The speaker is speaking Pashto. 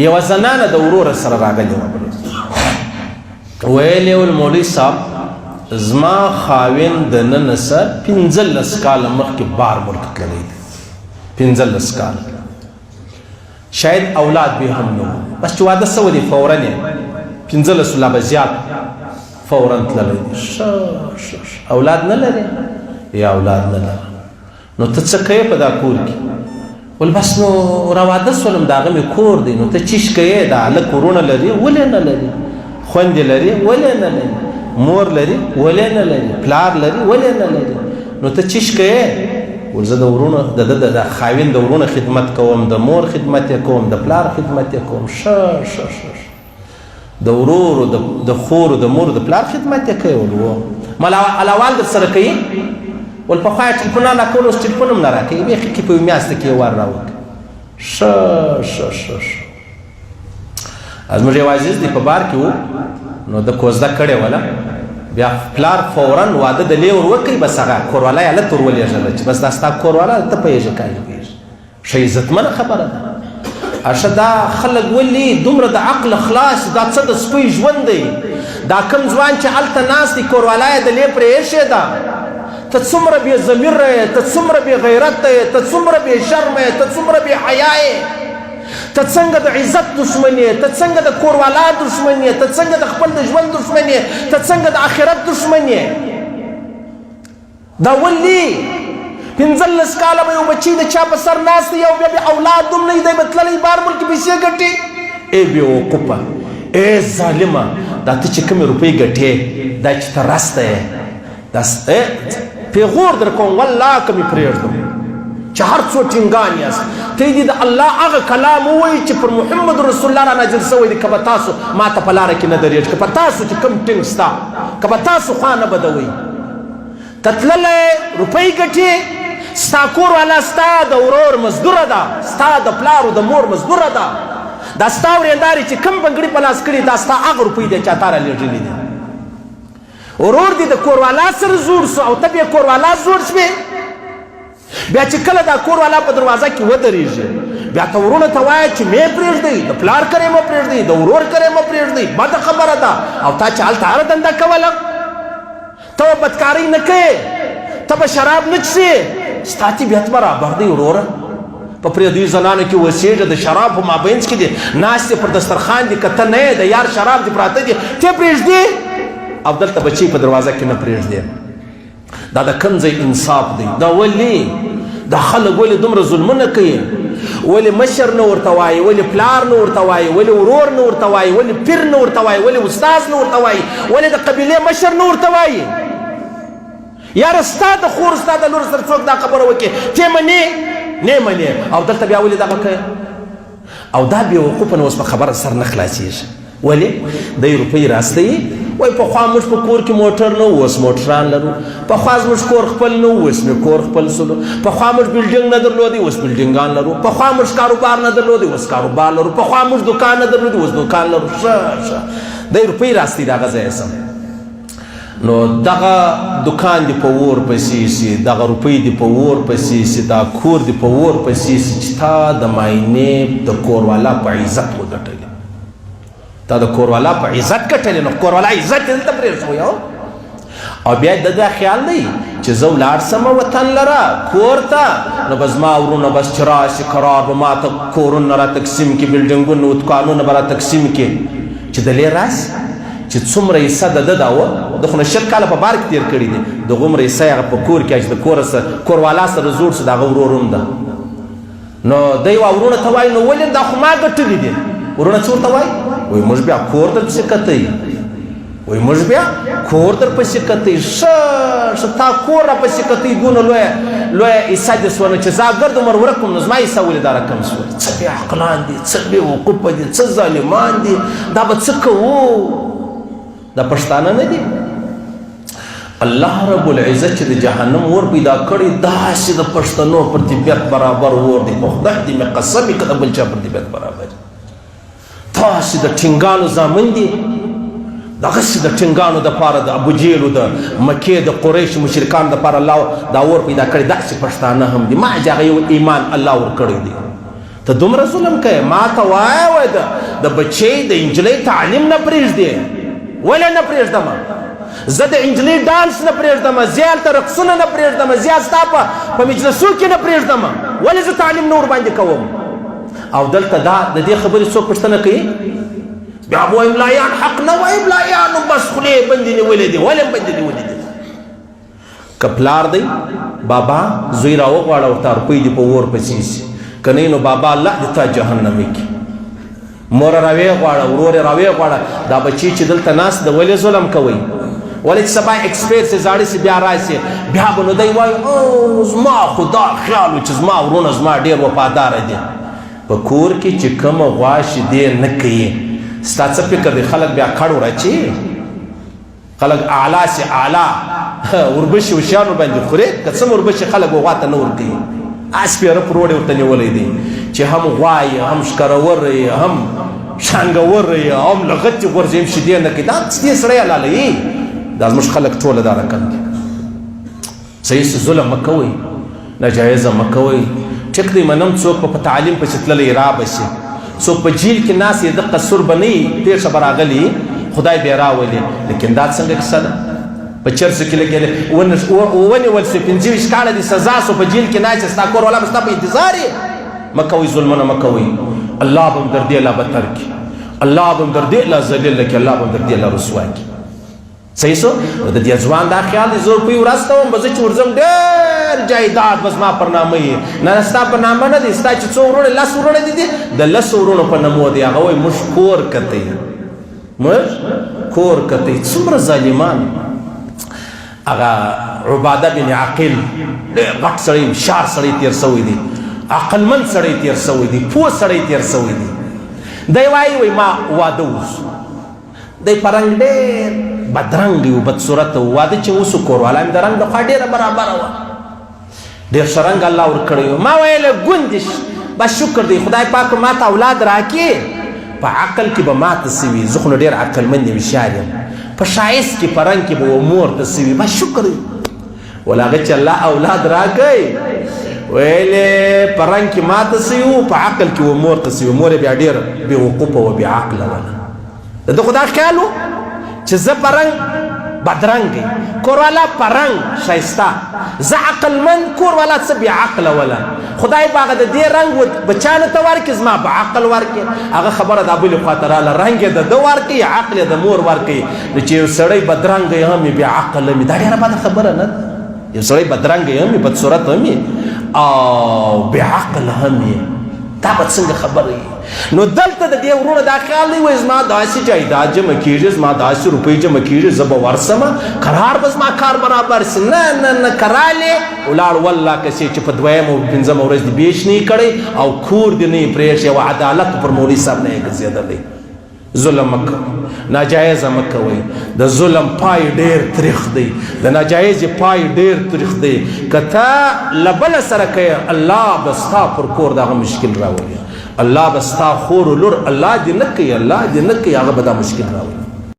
یوه زنانه د وروره سره راغلې وه ویلې ول مولوي صاحب زما خاوند د نن څه 15 کاله مخکې بار ملک تللی دی 15 کاله شاید اولاد به هم نه بس چې واده سوی دی فورا یې 15 لا به زیات فورا تللی دی اولاد نه لري یا اولاد نه لري نو ته څه کوې په دا کور کې ول بس نو راواده سولم د هغه مې کور دی نو ته چیش کوې د هلک ورونه لري ولې نه لري خویندې لري ولې نه لري مور لري ولې نه لري پلار لري ولې نه لري نو ته چیش کوې ول زه د ورونو د خاوند د ورونو خدمت کوم د مور خدمت یې کوم د پلار خدمت یې کوم د ورورو د خورو د مورو د پلار خدمت یې کوي ول علاوال در سره کوي ول پخوا یې ټلیفونونه کول اوس ټلیفون هم نه راکوي بیخي کې په یوه میاشته کې یې وار راوکړي زموږ یو عزیز دی په بار کې و نو د کوزده کړې وله بیا پلار فورا واده د لې ور وکړي بس هغه کوروالی هلته ور ولېږله چې بس دا ستا کورواله ته پوهېږې که نه پوهېږې ښه عزتمنه خبره ده اشه دا خلک ولې دومره د عقل خلاص دا څه د سپی ژوند دی دا کم ځوان چې هلته ناست دی کوروالی یې د لې پرې ایښې ده ته څومره بې ضمیر یې ته څومره بې غیرت یې ته څومره بې شرم یې ته څومره بې حیا یې ته څنګه د عزت دشمن یې ته څنګه د کوروالا دشمن یې ته څنګه د خپل د ژوند دشمن یې ته څنګه د آخرت دشمن یې دا ولې 15 کاله به یو بچی د چا په سر ناست دی او بیا به اولاد هم نه وي دی به تللی بار ملک پیسې ګټي ای بېوقوفه ای ظالمه دا ته چې کومې روپۍ ګټې دا چې ته رسته یې دا پیغور در کوم والله که مې پرېږدم چې هر څو ټینګان یاست ته دې د الله هغه کلام ووایي چې پر محمد رسول الله را نازل شوی دی که به تاسو ما ته په لاره کې نه درېږي که په تاسو چې کوم ټینګ ستا که به تاسو خوا نه بدوئ ته تللی روپۍ ګټې ستا کور والا ستا د ورور مزدوره ده ستا د پلارو د مور مزدوره ده دا ستا ورېندارې چې کوم بنګړي په لاس کړي دا ستا هغه روپۍ دی چا تا را لېږلي دي ورور دې د کوروالا سره زوړ سو او ته بیا کوروالا زوړ شوې بیا چې کله دا کوروالا په دروازه کې ودرېږي بیا ته ورونو ته وایه چې مې پرېږدئ د پلار کرې مه پرېږدئ د ورور کرې مه پرېږدئ بده خبره ده او تا چې هلته هره دنده کوله ته به بدکارۍ نه کوې ته به شراب نه څښې ستا طبیعت برابر دی وروره په پردیو زنانو کې اوسېږه د شراب په مابینځ کې دي ناست پر دسترخوان دي که ته نه یې د یار شراب دي پراته دي ته پرېږدې او دلته بچی په دروازه کې نه پرېږدې دا د کوم ځای انصاف دی دا ولې دا خلک ولې دومره ظلمونه کوي ولې مشر نه ورته وایي ولې پلار نه ورته وایي ولې ورور نه ورته وایي ولې پیر نه ورته وایي ولې استاذ نه ورته وایي ولې د قبیلې مشر نه ورته وایي یاره ستا د خور ستا د لور سره څوک دا خبره وکړي ته منې نه منې او دلته بیا ولې دغه کوي او دا بېوقوفه نه اوس په خبره سر نه خلاصېږي ولې دی روپۍ راستوي وایي پخوا موږ په کور کې موټر نه اوس موټران لرو پخوا زموږ کور خپل نه اوس مې کور خپل سلو پخوا موږ بلډینګ نه درلودی اوس بلډینګان لرو پخوا موږ کاروبار نه درلودی اوس کاروبار لرو پخوا موږ دکان نه درلودی اوس دکان لرو ښه دی روپۍ راستوي دغه ځای سم نو دغه دکان دی په اور پسې سي دغه روپۍ دی په اور پسې سي دا کور دی په اور پسې سي چې تا د معاینې د کوروالا په عزت وګټلې تا د کوروالا په عزت ګټلې نو کوروالا عزت یې دلته پرېښوی او بیا د دا خیال دی چې زه ولاړ سمه وطن لره کور ته نو به زما ورونه بس چې راشي قرار به ما ته کورونه را تقسیم کړي بلډینګونه و دوکانونه به را تقسیم کړي چې دلې راشي چې څومره حصه د ده دا وه د خو نه 20 کاله په بار کې تېر کړي دي د هغومره حصه یې هغه په کور کې چې د کوروالا سره زوړ شو د هغه ورور هم ده نو دی ورونه ته وایي نو ولې دا خو ما ګټلي دي ورونه څه ورته وایي وایي موږ بیا کور درپسې کتی وایي موږ بیا کور درپسې کتی ښه تا کور راپسې کتی دونه لویه حصه دې سوه نو چې زه ګرد عمر ورک کړم نو زما حصه ولې دا رقم سوه څه بې عقلان دي څه بې وقوفه دي څه ظالمان دي دا به څه کوو دا پښتانه نه دي الله رب العزت چې د جهنم اور پیدا کړی داسې د پښتنو پر طبیعت برابر اور دی په خدای دې مې قسم وي که د بل چا پر طبیعت برابر داسې د ټینګانو زامن دي دغسې د ټینګانو دپاره د ابوجهلو د مکې د قریش مشرکانو دپاره الله دا اور پیدا کړی داسې پښتانه هم دي ما چې هغه یو ایمان الله ورکړی دی ته دومره ظلم کوې ما ته وایه د بچۍ د انجلۍ تعلیم نه پرېږدې ولې نه پرېږدم زه د انجلۍ ډانس نه پرېږدم زه هلته رقصونه نه پرېږدم زه ستا په مجلسو کې نه پرېږدم ولې زه تعلیم نه ورباندې کوم او دلته دا د دې خبرې څوک پوښتنه کوي بیا به وایم ملایان حق نه وایي ملایانو بس خولې یې بندې نیولې دي ولې بندې نیولې دي که پلار دی بابا زوی راوغواړه ورته روپۍ دي په اور پسې سي که نه نو بابا الله دې تا جهنمي کړي مور راویې غواړه ورور یې راویې غواړه دا بچي چې دلته ناست ده ولې ظلم کوئ ولې چې سبا اکسپیر سي زاړه سي بیا راشي بیا به نو دی وایي او زما خو دا خیال و چې زما ورونه زما ډېر وفاداره دي په کور کې چې کومه غوا شي دی نه کوي ستا څه فکر دی خلک بیا کړ ورچي خلک اعلی سي اعلی وربشي وشیانو باندې خوري که څه وربشي خلک غوا ته نه ورکوي اسپیره پروړې ورته نیولی دی چې هم غوا یې هم ښکرور یې هم شانګور یې هم لغتې غورځي هم شیدې نه کوي دا دې سړی حلالوي دا زموږ خلک ټوله دا رقم دي صحیح ظلم مه کوئ ناجایزه مه کوئ ټیک دی منم څوک په تعلیم پسې تللی را به شي څوک په جیل کې ناست یې دقه سور به نه وي پېښه به راغلي خدای به یې راولي لیکن دا څنګه کیسه ده په چرسو کې لګېدلی ونیول سو 25 کاله دي سزا سو په جیل کې ناست ستا کور والا به ستا په انتظار یې مه کوئ ظلمونه مه کوئ الله به هم در دې لا بدتر کړي الله به هم در دې لا ذلیله کړي الله به هم در دې لا رسوا کړي صحیح سو د دې ځوان دا خیال دی زه روپۍ ورسته وم به زه چې ورځم ډېر جایداد بس ما پر نامه یې نه ستا په نامه نه دی ستا چې څو وروڼه 10 وروڼه دي د 10 وروڼو په نامو دی هغه وایي موږ کور کتی موږ کور کتی څومره ظالمان هغه عباده بن عقیل ډېر غټ سړی هوښیار سړی تېر سوی دی عقلمند سړی تېر سوی دی پوه سړی تېر سوی دی دی وایي ما واده وشو دی په رنګ ډېر بدرنګ و بدصورت و واده چې وسو کوروالا مې د رنګ د خوا ډېره برابره وه ډېر ښه رنګ الله ورکړی و ما ویله ګوندې بس شکر دی خدای پاک ما ته اولاد راکړي په عقل کې به ما ته څه وي زه خو نو ډېر عقلمند یم هوښیار یم په ښایست کې په رنګ کې به و مور ته څه وي بس شکر دی ولا هغه چې الله اولاد راکړی ویلې په رنګ کې ما ته څه وي په عقل کې و مور ته څه وي مور یې بیا ډېر بېوقوفه و بېعقله وله د ده خو دا خیال و چې زه په رنګ بدرنګ کوروالا په رنګ ښایسته زه عقلمند کوروالا څه بېعقله وله خدای به هغه د دې رنګ بچانو ته ورکړي زما به عقل ورکړي هغه خبره دا بلې خوا ته راله رنګ یې د ده ورکړي عقل یې د مور ورکړي نو چې یو سړی بدرنګ هم وي بېعقله هم وي دا ډېره بده خبره نه ده یو سړی بدرنګ هم وي بدصورت هم وي او بېعقل هم وي دا به څنګه خبره وي نو دلته د دې ورونه دا خیال دی وایي زما داسې جایداد جمع کېږي زما داسې روپۍ جمع کېږي زه به ورسمه قرار به زما کار برابر سي نه نه نه کرالې ولاړ والله کسې چې په 2 او 5 ورځ دې بیش نه یې کړی او کور دې نه یې پرېښی او عدالت پر مولوي صاحب نه یې ګرځېدلی ظلم مه کوئ ناجایزه مه کوئ د ظلم پای ډېر تریخ دی د ناجایزې پای ډېر تریخ دی که ته له بله سره کوې الله به ستا پر کور دغه مشکل راولي الله به ستا خور و لور الله دې نه کوي الله دې نه کوي هغه به دا مشکل راولي